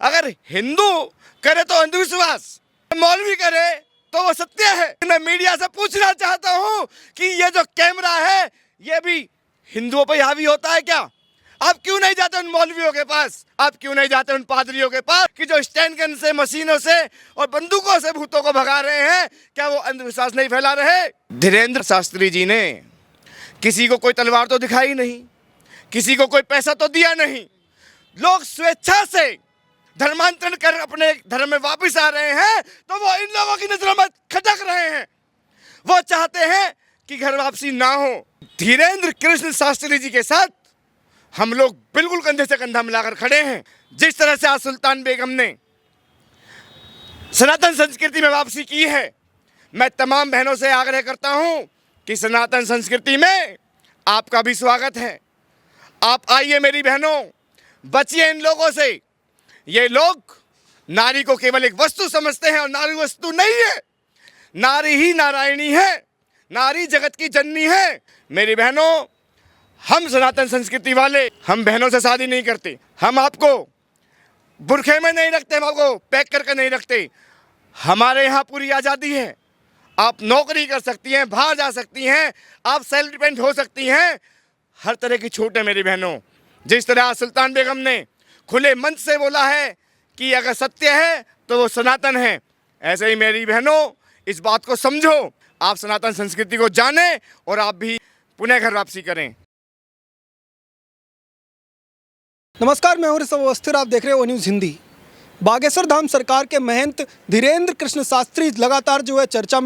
अगर हिंदू करे तो अंधविश्वास, मौलवी करे तो वो सत्य है। मैं मीडिया से पूछना चाहता हूं कि ये जो कैमरा है ये भी हिंदुओं पर हावी होता है क्या? आप क्यों नहीं जाते उन मौलवियों के पास? आप क्यों नहीं जाते उन पादरियों के पास कि जो स्टैंड गन से, मशीनों से और बंदूकों से भूतों को भगा रहे हैं? क्या वो अंधविश्वास नहीं फैला रहे? धीरेन्द्र शास्त्री जी ने किसी को कोई तलवार तो दिखाई नहीं, किसी को कोई पैसा तो दिया नहीं। लोग स्वेच्छा से धर्मांतरण कर अपने धर्म में वापस आ रहे हैं तो वो इन लोगों की नजरों में खटक रहे हैं। वो चाहते हैं कि घर वापसी ना हो। धीरेन्द्र कृष्ण शास्त्री जी के साथ हम लोग बिल्कुल कंधे से कंधा मिलाकर खड़े हैं। जिस तरह से आज सुल्तान बेगम ने सनातन संस्कृति में वापसी की है, मैं तमाम बहनों से आग्रह करता हूं कि सनातन संस्कृति में आपका भी स्वागत है। आप आइए मेरी बहनों, बचिए इन लोगों से। ये लोग नारी को केवल एक वस्तु समझते हैं और नारी वस्तु नहीं है। नारी ही नारायणी है, नारी जगत की जननी है। मेरी बहनों, हम सनातन संस्कृति वाले, हम बहनों से शादी नहीं करते, हम आपको बुरखे में नहीं रखते, हम आपको पैक करके नहीं रखते। हमारे यहाँ पूरी आज़ादी है। आप नौकरी कर सकती हैं, बाहर जा सकती हैं, आप सेल्फ डिपेंड हो सकती हैं। हर तरह की छूट है मेरी बहनों। जिस तरह आज सुल्तान बेगम ने खुले मंच से बोला है कि अगर सत्य है तो वो सनातन है, ऐसे ही मेरी बहनों इस बात को समझो, आप सनातन संस्कृति को जानें और आप भी पुनः घर वापसी करें। नमस्कार, मैं हूं ऋषभ अवस्थी, आप देख रहे हो न्यूज़ हिंदी। बागेश्वर धाम सरकार के महंत धीरेन्द्र कृष्ण शास्त्री लगातार जो है चर्चा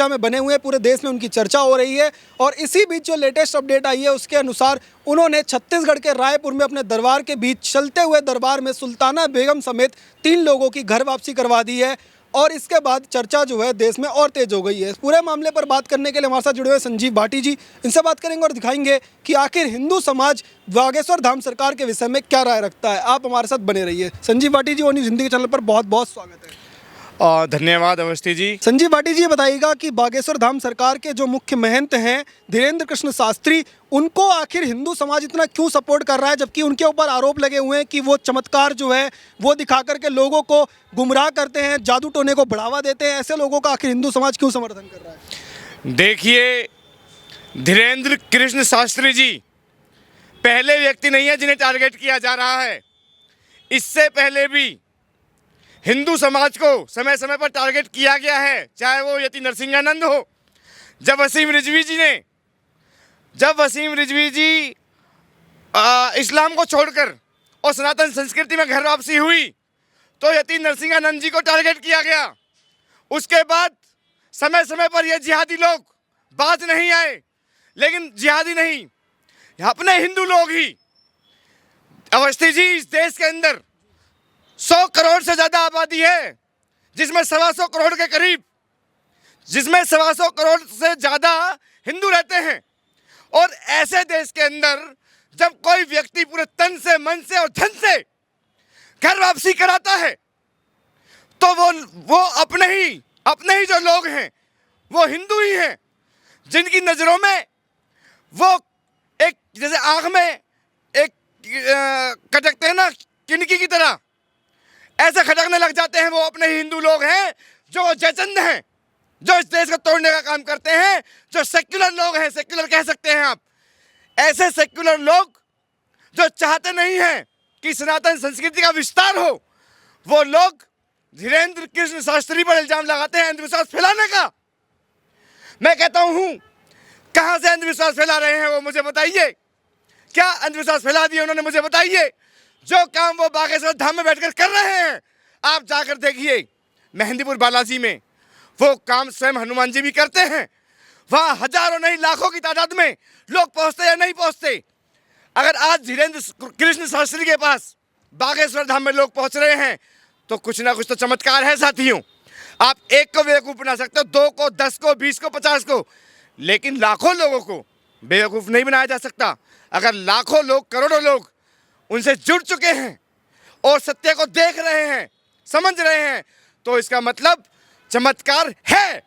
में बने हुए हैं। पूरे देश में उनकी चर्चा हो रही है और इसी बीच जो लेटेस्ट अपडेट आई है उसके अनुसार उन्होंने छत्तीसगढ़ के रायपुर में अपने दरबार के बीच चलते हुए दरबार में सुल्ताना बेगम समेत 3 लोगों की घर वापसी करवा दी है और इसके बाद चर्चा जो है देश में और तेज हो गई है। पूरे मामले पर बात करने के लिए हमारे साथ जुड़े हुए संजीव भाटी जी, इनसे बात करेंगे और दिखाएंगे कि आखिर हिंदू समाज बागेश्वर धाम सरकार के विषय में क्या राय रखता है। आप हमारे साथ बने रहिए। संजीव भाटी जी, न्यूज़ हिंदी के चैनल पर बहुत बहुत स्वागत है। धन्यवाद अवस्थी जी। संजीव भाटी जी, ये बताइएगा कि बागेश्वर धाम सरकार के जो मुख्य महंत हैं धीरेन्द्र कृष्ण शास्त्री, उनको आखिर हिंदू समाज इतना क्यों सपोर्ट कर रहा है, जबकि उनके ऊपर आरोप लगे हुए हैं कि वो चमत्कार जो है वो दिखा करके लोगों को गुमराह करते हैं, जादू टोने को बढ़ावा देते हैं। ऐसे लोगों का आखिर हिंदू समाज क्यों समर्थन कर रहा है? देखिए, धीरेन्द्र कृष्ण शास्त्री जी पहले व्यक्ति नहीं है जिन्हें टारगेट किया जा रहा है। इससे पहले भी हिंदू समाज को समय समय पर टारगेट किया गया है, चाहे वो यति नरसिंहानंद हो। जब वसीम रिजवी जी इस्लाम को छोड़कर और सनातन संस्कृति में घर वापसी हुई तो यति नरसिंहानंद जी को टारगेट किया गया। उसके बाद समय समय पर ये जिहादी लोग बात नहीं आए, लेकिन जिहादी नहीं, अपने हिंदू लोग ही। अवस्थी जी, इस देश के अंदर 100 करोड़ से ज़्यादा आबादी है, जिसमें 125 करोड़ के करीब, जिसमें 125 करोड़ से ज़्यादा हिंदू रहते हैं। और ऐसे देश के अंदर जब कोई व्यक्ति पूरे तन से, मन से और धन से घर वापसी कराता है तो वो अपने ही जो लोग हैं वो हिंदू ही हैं, जिनकी नज़रों में वो एक जैसे आँख में एक खटकते हैं ना, किनकी की तरह ऐसे खटकने लग जाते हैं। वो अपने ही हिंदू लोग हैं जो जयचंद हैं, जो इस देश को तोड़ने का काम करते हैं, जो सेक्युलर लोग हैं, सेक्युलर कह सकते हैं आप। ऐसे सेक्युलर लोग जो चाहते नहीं हैं कि सनातन संस्कृति का विस्तार हो, वो लोग धीरेन्द्र कृष्ण शास्त्री पर इल्जाम लगाते हैं अंधविश्वास फैलाने का। मैं कहता हूं, कहां से अंधविश्वास फैला रहे हैं वो मुझे बताइए। क्या अंधविश्वास फैला दिए उन्होंने, मुझे बताइए। जो काम वो बागेश्वर धाम में बैठकर कर रहे हैं, आप जाकर देखिए मेहंदीपुर बालाजी में, वो काम स्वयं हनुमान जी भी करते हैं। वहाँ हजारों नहीं लाखों की तादाद में लोग पहुँचते या नहीं पहुँचते। अगर आज धीरेन्द्र कृष्ण शास्त्री के पास बागेश्वर धाम में लोग पहुँच रहे हैं तो कुछ ना कुछ तो चमत्कार है साथियों। आप एक को बेवकूफ़ बना सकते हो, 2 को, 10 को, 20 को, 50 को, लेकिन लाखों लोगों को बेवकूफ़ नहीं बनाया जा सकता। अगर लाखों लोग, करोड़ों लोग उनसे जुड़ चुके हैं और सत्य को देख रहे हैं, समझ रहे हैं, तो इसका मतलब चमत्कार है,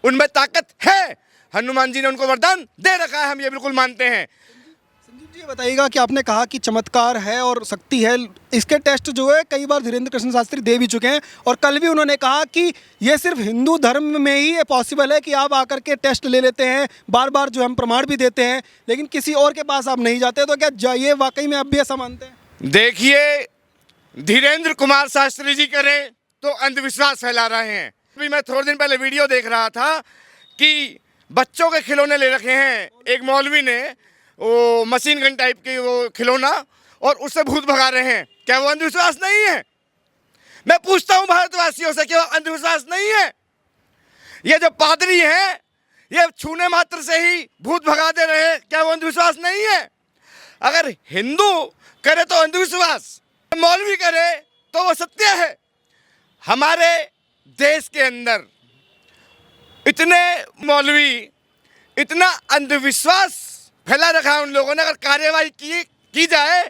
उनमें ताकत है। हनुमान जी ने उनको वरदान दे रखा है, हम ये बिल्कुल मानते हैं। संजीव जी बताइएगा कि आपने कहा कि चमत्कार है और शक्ति है, इसके टेस्ट जो है कई बार धीरेन्द्र कृष्ण शास्त्री दे भी चुके हैं और कल भी उन्होंने कहा कि ये सिर्फ हिंदू धर्म में ही ये पॉसिबल है कि आप आकर के टेस्ट ले लेते हैं, बार बार जो हम प्रमाण भी देते हैं, लेकिन किसी और के पास आप नहीं जाते। तो क्या ये वाकई में आप भी ऐसा मानते हैं? देखिए, धीरेन्द्र कुमार शास्त्री जी करें तो अंधविश्वास फैला रहे हैं। अभी मैं थोड़े दिन पहले वीडियो देख रहा था कि बच्चों के खिलौने ले रखे हैं, एक मौलवी ने वो मशीन गन टाइप के वो खिलौना, और उससे भूत भगा रहे हैं। क्या वो अंधविश्वास नहीं है? मैं पूछता हूं भारतवासियों से, क्या वो अंधविश्वास नहीं है? ये जो पादरी हैं, ये छूने मात्र से ही भूत भगा दे रहे हैं, क्या वो अंधविश्वास नहीं है? अगर हिंदू करे तो अंधविश्वास, मौलवी करे तो वो सत्य है। हमारे देश के अंदर इतने मौलवी, इतना अंधविश्वास फैला रखा है उन लोगों ने, अगर कार्यवाही की जाए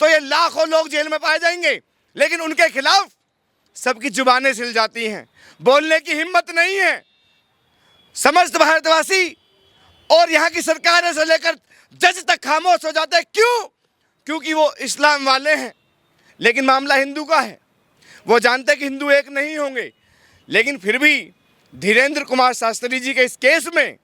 तो ये लाखों लोग जेल में पाए जाएंगे, लेकिन उनके खिलाफ सबकी जुबानें सिल जाती हैं, बोलने की हिम्मत नहीं है। समस्त भारतवासी और यहाँ की सरकारें से लेकर जज तक खामोश हो जाते हैं। क्यों? क्योंकि वो इस्लाम वाले हैं, लेकिन मामला हिंदू का है। वो जानते हैं कि हिंदू एक नहीं होंगे, लेकिन फिर भी धीरेन्द्र कुमार शास्त्री जी के इस केस में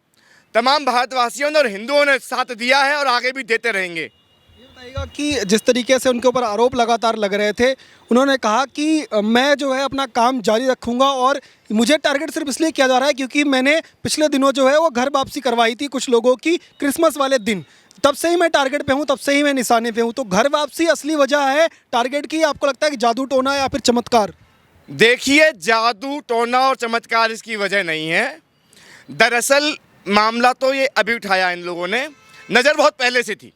तमाम भारतवासियों ने और हिंदुओं ने साथ दिया है और आगे भी देते रहेंगे। ये बताइएगा कि जिस तरीके से उनके ऊपर आरोप लगातार लग रहे थे, उन्होंने कहा कि मैं जो है अपना काम जारी रखूंगा और मुझे टारगेट सिर्फ इसलिए किया जा रहा है क्योंकि मैंने पिछले दिनों जो है वो घर वापसी करवाई थी कुछ लोगों की क्रिसमस वाले दिन, तब से ही मैं टारगेट पे हूँ, तब से ही मैं निशाने पे हूँ। तो घर वापसी असली वजह है टारगेट की, आपको लगता है कि जादू टोना या फिर चमत्कार? देखिए, जादू टोना और चमत्कार इसकी वजह नहीं है। दरअसल मामला तो ये अभी उठाया इन लोगों ने, नज़र बहुत पहले से थी।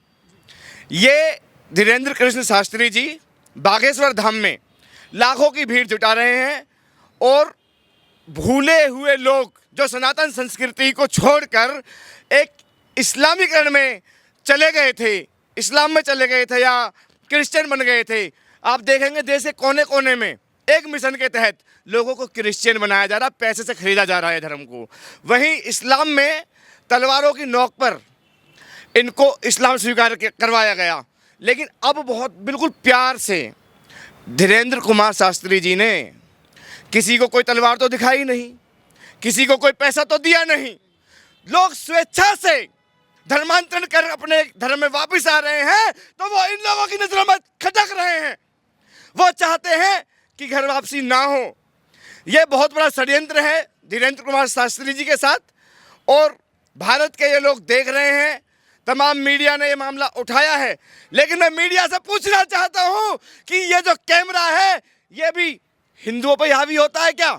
ये धीरेन्द्र कृष्ण शास्त्री जी बागेश्वर धाम में लाखों की भीड़ जुटा रहे हैं और भूले हुए लोग जो सनातन संस्कृति को छोड़कर एक इस्लामीकरण में चले गए थे, इस्लाम में चले गए थे या क्रिश्चियन बन गए थे। आप देखेंगे देश के कोने कोने में एक मिशन के तहत लोगों को क्रिश्चियन बनाया जा रहा, पैसे से खरीदा जा रहा है धर्म को। वहीं इस्लाम में तलवारों की नोक पर इनको इस्लाम स्वीकार करवाया गया, लेकिन अब बहुत बिल्कुल प्यार से धीरेन्द्र कुमार शास्त्री जी ने किसी को कोई तलवार तो दिखाई नहीं, किसी को कोई पैसा तो दिया नहीं। लोग स्वेच्छा से धर्मांतरण कर अपने धर्म में वापस आ रहे हैं, तो वो इन लोगों की नजरों में खटक रहे हैं। वो चाहते हैं कि घर वापसी ना हो। ये बहुत बड़ा षड्यंत्र है धीरेन्द्र कुमार शास्त्री जी के साथ, और भारत के ये लोग देख रहे हैं। तमाम मीडिया ने ये मामला उठाया है, लेकिन मैं मीडिया से पूछना चाहता हूं कि ये जो कैमरा है ये भी हिंदुओं पर हावी होता है क्या?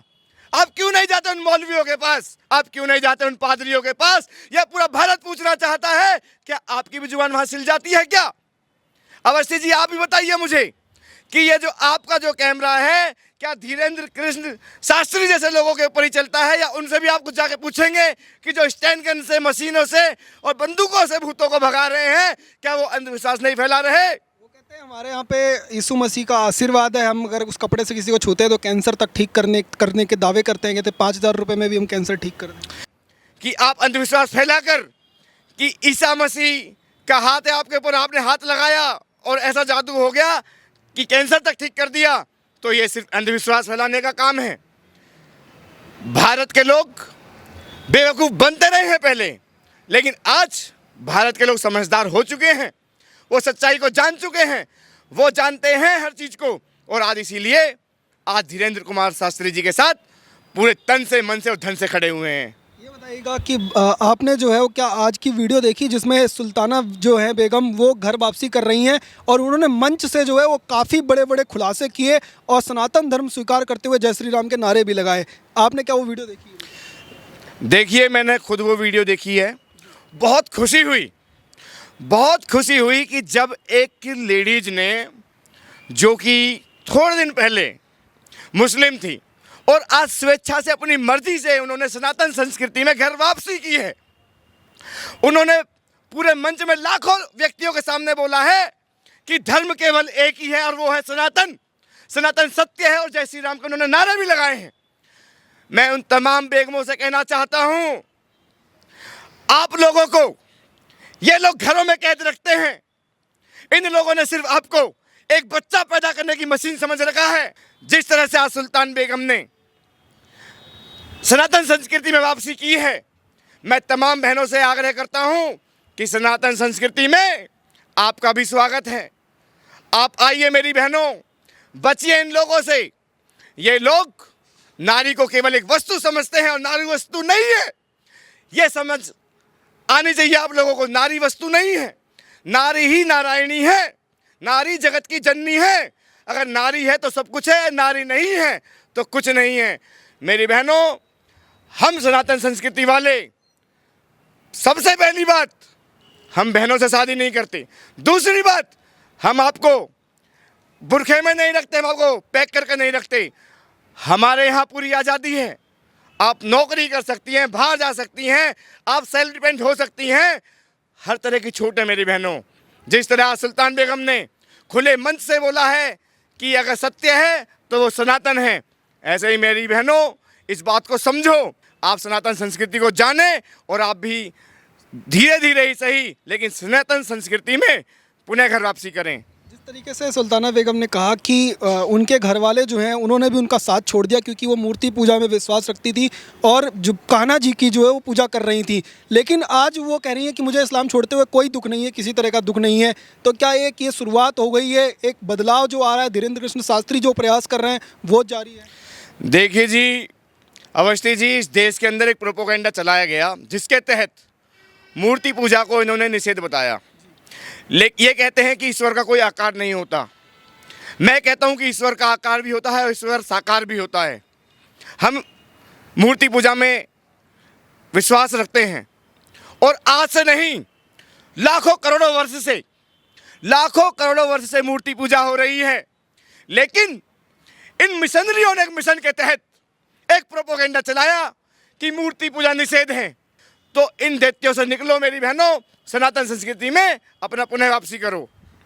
आप क्यों नहीं जाते उन मौलवियों के पास? आप क्यों नहीं जाते उन पादरियों के पास? यह पूरा भारत पूछना चाहता है, क्या आपकी भी जुबान वहां सिल जाती है क्या? अवस्थी जी, आप भी बताइए मुझे कि ये जो आपका जो कैमरा है, क्या धीरेन्द्र कृष्ण शास्त्री जैसे लोगों के ऊपर ही चलता है, या उनसे भी आप कुछ जाके पूछेंगे कि जो स्टैंड गन से, मशीनों से और बंदूकों से भूतों को भगा रहे हैं, क्या वो अंधविश्वास नहीं फैला रहे? वो कहते हैं हमारे यहाँ पे यीशु मसीह का आशीर्वाद है, हम अगर उस कपड़े से किसी को छूते हैं तो कैंसर तक ठीक करने के दावे करते हैं। कहते 5,000 रुपये में भी हम कैंसर ठीक कर दें। कि आप अंधविश्वास फैलाकर कि ईसा मसीह का हाथ है आपके ऊपर, आपने हाथ लगाया और ऐसा जादू हो गया कि कैंसर तक ठीक कर दिया, तो ये सिर्फ अंधविश्वास फैलाने का काम है। भारत के लोग बेवकूफ़ बनते रहे हैं पहले, लेकिन आज भारत के लोग समझदार हो चुके हैं, वो सच्चाई को जान चुके हैं, वो जानते हैं हर चीज़ को, और आज इसीलिए आज धीरेन्द्र कुमार शास्त्री जी के साथ पूरे तन से, मन से और धन से खड़े हुए हैं। ये बताइएगा कि आपने जो है वो क्या आज की वीडियो देखी जिसमें सुल्ताना जो है बेगम वो घर वापसी कर रही हैं और उन्होंने मंच से जो है वो काफ़ी बड़े बड़े खुलासे किए और सनातन धर्म स्वीकार करते हुए जय श्री राम के नारे भी लगाए? आपने क्या वो वीडियो देखी है? देखिए, मैंने खुद वो वीडियो देखी है। बहुत खुशी हुई कि जब एक लेडीज ने, जो कि थोड़े दिन पहले मुस्लिम थी और आज स्वेच्छा से अपनी मर्जी से उन्होंने सनातन संस्कृति में घर वापसी की है, उन्होंने पूरे मंच में लाखों व्यक्तियों के सामने बोला है कि धर्म केवल एक ही है और वो है सनातन, सनातन सत्य है, और जय श्री राम के उन्होंने नारे भी लगाए हैं। मैं उन तमाम बेगमों से कहना चाहता हूं, आप लोगों को ये लोग घरों में कैद रखते हैं, इन लोगों ने सिर्फ आपको एक बच्चा पैदा करने की मशीन समझ रखा है। जिस तरह से आज सुल्तान बेगम ने सनातन संस्कृति में वापसी की है, मैं तमाम बहनों से आग्रह करता हूं कि सनातन संस्कृति में आपका भी स्वागत है। आप आइए मेरी बहनों, बचिए इन लोगों से। ये लोग नारी को केवल एक वस्तु समझते हैं और नारी वस्तु नहीं है। ये समझ आनी चाहिए आप लोगों को, नारी वस्तु नहीं है, नारी ही नारायणी है, नारी जगत की जननी है। अगर नारी है तो सब कुछ है, नारी नहीं है तो कुछ नहीं है। मेरी बहनों, हम सनातन संस्कृति वाले, सबसे पहली बात, हम बहनों से शादी नहीं करते। दूसरी बात, हम आपको बुरखे में नहीं रखते, हम आपको पैक करके नहीं रखते। हमारे यहाँ पूरी आज़ादी है। आप नौकरी कर सकती हैं, बाहर जा सकती हैं, आप सेल्फ डिपेंड हो सकती हैं, हर तरह की छूट है मेरी बहनों। जिस तरह सुल्तान बेगम ने खुले मन से बोला है कि अगर सत्य है तो वो सनातन है, ऐसे ही मेरी बहनों इस बात को समझो, आप सनातन संस्कृति को जाने और आप भी धीरे धीरे ही सही लेकिन सनातन संस्कृति में पुनः घर वापसी करें। जिस तरीके से सुल्ताना बेगम ने कहा कि उनके घर वाले जो हैं उन्होंने भी उनका साथ छोड़ दिया क्योंकि वो मूर्ति पूजा में विश्वास रखती थी और जो कान्हा जी की जो है वो पूजा कर रही थी, लेकिन आज वो कह रही हैं कि मुझे इस्लाम छोड़ते हुए कोई दुख नहीं है, किसी तरह का दुख नहीं है। तो क्या एक ये शुरुआत हो गई है, एक बदलाव जो आ रहा है, धीरेन्द्र कृष्ण शास्त्री जो प्रयास कर रहे हैं वो जारी है? देखिए जी अवस्थी जी, इस देश के अंदर एक प्रोपोगेंडा चलाया गया जिसके तहत मूर्ति पूजा को इन्होंने निषेध बताया। लेकिन ये कहते हैं कि ईश्वर का कोई आकार नहीं होता। मैं कहता हूँ कि ईश्वर का आकार भी होता है और ईश्वर साकार भी होता है। हम मूर्ति पूजा में विश्वास रखते हैं और आज से नहीं, लाखों करोड़ों वर्ष से मूर्ति पूजा हो रही है। लेकिन इन मिशनरियों ने एक मिशन के तहत एक प्रोपोगेंडा चलाया कि मूर्ति पूजा निषेध है। तो इन दैत्यों से निकलो मेरी बहनों, सनातन संस्कृति में अपना पुनः वापसी करो।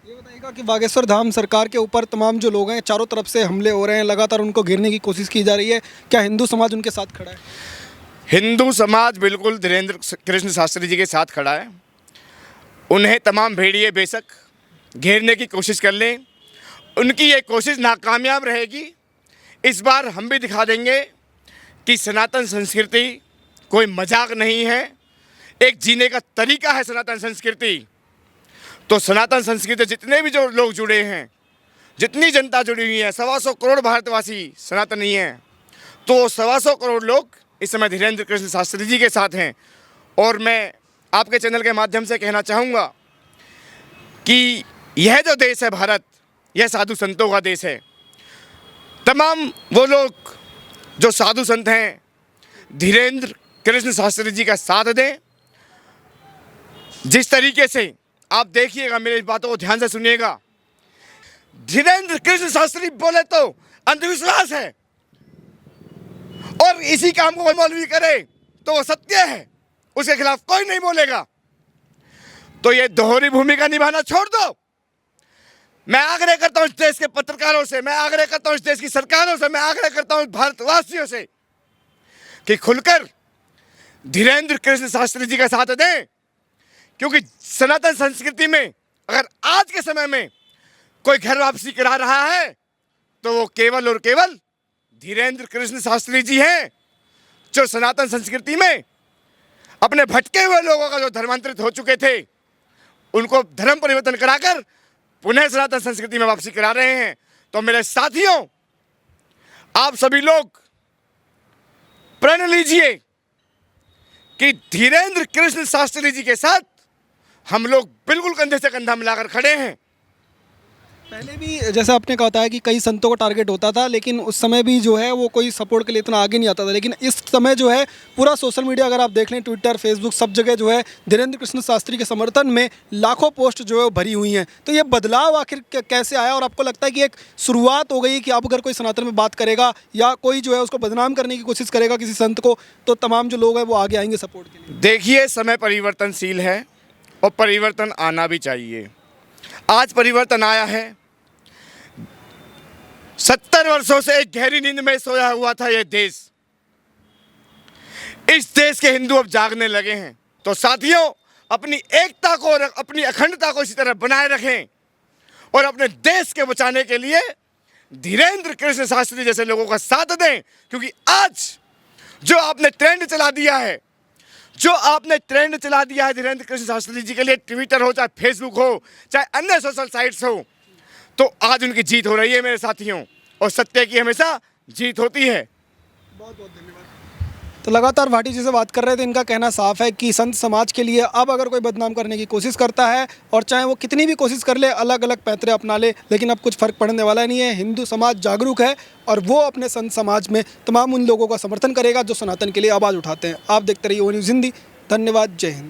ये बताइएगा कि बागेश्वर धाम सरकार के ऊपर तमाम जो लोग हैं चारों तरफ से हमले हो रहे हैं, लगातार उनको घेरने की कोशिश की जा रही है, क्या हिंदू समाज उनके साथ खड़ा है? हिंदू समाज बिल्कुल धीरेन्द्र कृष्ण शास्त्री जी के साथ खड़ा है। उन्हें तमाम भेड़िए बेशक घेरने की कोशिश कर लें, उनकी ये कोशिश नाकामयाब रहेगी। इस बार हम भी दिखा देंगे कि सनातन संस्कृति कोई मजाक नहीं है, एक जीने का तरीका है सनातन संस्कृति। तो सनातन संस्कृति जितने भी जो लोग जुड़े हैं, जितनी जनता जुड़ी हुई है, 125 करोड़ भारतवासी सनातनी हैं, तो 125 करोड़ लोग इस समय धीरेन्द्र कृष्ण शास्त्री जी के साथ हैं। और मैं आपके चैनल के माध्यम से कहना चाहूँगा कि यह जो देश है भारत, यह साधु संतों का देश है। तमाम वो लोग जो साधु संत हैं धीरेन्द्र कृष्ण शास्त्री जी का साथ दें। जिस तरीके से आप देखिएगा, मेरी बातों को ध्यान से सुनिएगा, धीरेन्द्र कृष्ण शास्त्री बोले तो अंधविश्वास है और इसी काम को मौलवी करे तो वो सत्य है, उसके खिलाफ कोई नहीं बोलेगा। तो ये दोहरी भूमिका निभाना छोड़ दो। मैं आग्रह करता हूं इस देश के पत्रकारों से, मैं आग्रह करता हूं इस देश की सरकारों से, मैं आग्रह करता हूं भारतवासियों से कि खुलकर धीरेन्द्र कृष्ण शास्त्री जी का साथ दें। क्योंकि सनातन संस्कृति में अगर आज के समय में कोई घर वापसी करा रहा है तो वो केवल और केवल धीरेन्द्र कृष्ण शास्त्री जी हैं, जो सनातन संस्कृति में अपने भटके हुए लोगों का जो धर्मांतरित हो चुके थे उनको धर्म परिवर्तन कराकर पुनः सनातन संस्कृति में वापसी करा रहे हैं। तो मेरे साथियों, आप सभी लोग प्रण लीजिए कि धीरेन्द्र कृष्ण शास्त्री जी के साथ हम लोग बिल्कुल कंधे से कंधा मिलाकर खड़े हैं। पहले भी जैसा आपने कहा था कि कई संतों को टारगेट होता था, लेकिन उस समय भी जो है वो कोई सपोर्ट के लिए इतना आगे नहीं आता था। लेकिन इस समय जो है पूरा सोशल मीडिया अगर आप देख लें, ट्विटर, फेसबुक, सब जगह जो है धीरेन्द्र कृष्ण शास्त्री के समर्थन में लाखों पोस्ट जो है वो भरी हुई हैं। तो ये बदलाव आखिर कैसे आया और आपको लगता है कि एक शुरुआत हो गई कि अब अगर कोई सनातन में बात करेगा या कोई जो है उसको बदनाम करने की कोशिश करेगा किसी संत को, तो तमाम जो लोग हैं वो आगे आएंगे सपोर्ट के लिए? देखिए, समय परिवर्तनशील है और परिवर्तन आना भी चाहिए। आज परिवर्तन आया है। 70 वर्षों से एक गहरी नींद में सोया हुआ था यह देश। इस देश के हिंदू अब जागने लगे हैं। तो साथियों, अपनी एकता को और अपनी अखंडता को इसी तरह बनाए रखें। और अपने देश के बचाने के लिए धीरेन्द्र कृष्ण शास्त्री जैसे लोगों का साथ दें, क्योंकि आज जो आपने ट्रेंड चला दिया है, धीरेन्द्र कृष्ण शास्त्री जी के लिए, ट्विटर हो चाहे फेसबुक हो चाहे अन्य सोशल साइट्स हो, तो आज उनकी जीत हो रही है मेरे साथियों, और सत्य की हमेशा जीत होती है। बहुत बहुत धन्यवाद। तो लगातार भाटी जी से बात कर रहे थे, इनका कहना साफ है कि संत समाज के लिए अब अगर कोई बदनाम करने की कोशिश करता है, और चाहे वो कितनी भी कोशिश कर ले, अलग अलग पैंतरे अपना ले, लेकिन अब कुछ फर्क पड़ने वाला नहीं है। हिंदू समाज जागरूक है और वो अपने संत समाज में तमाम उन लोगों का समर्थन करेगा जो सनातन के लिए आवाज़ उठाते हैं। आप देखते रहिए ओ न्यूज़ हिंदी। धन्यवाद। जय हिंद।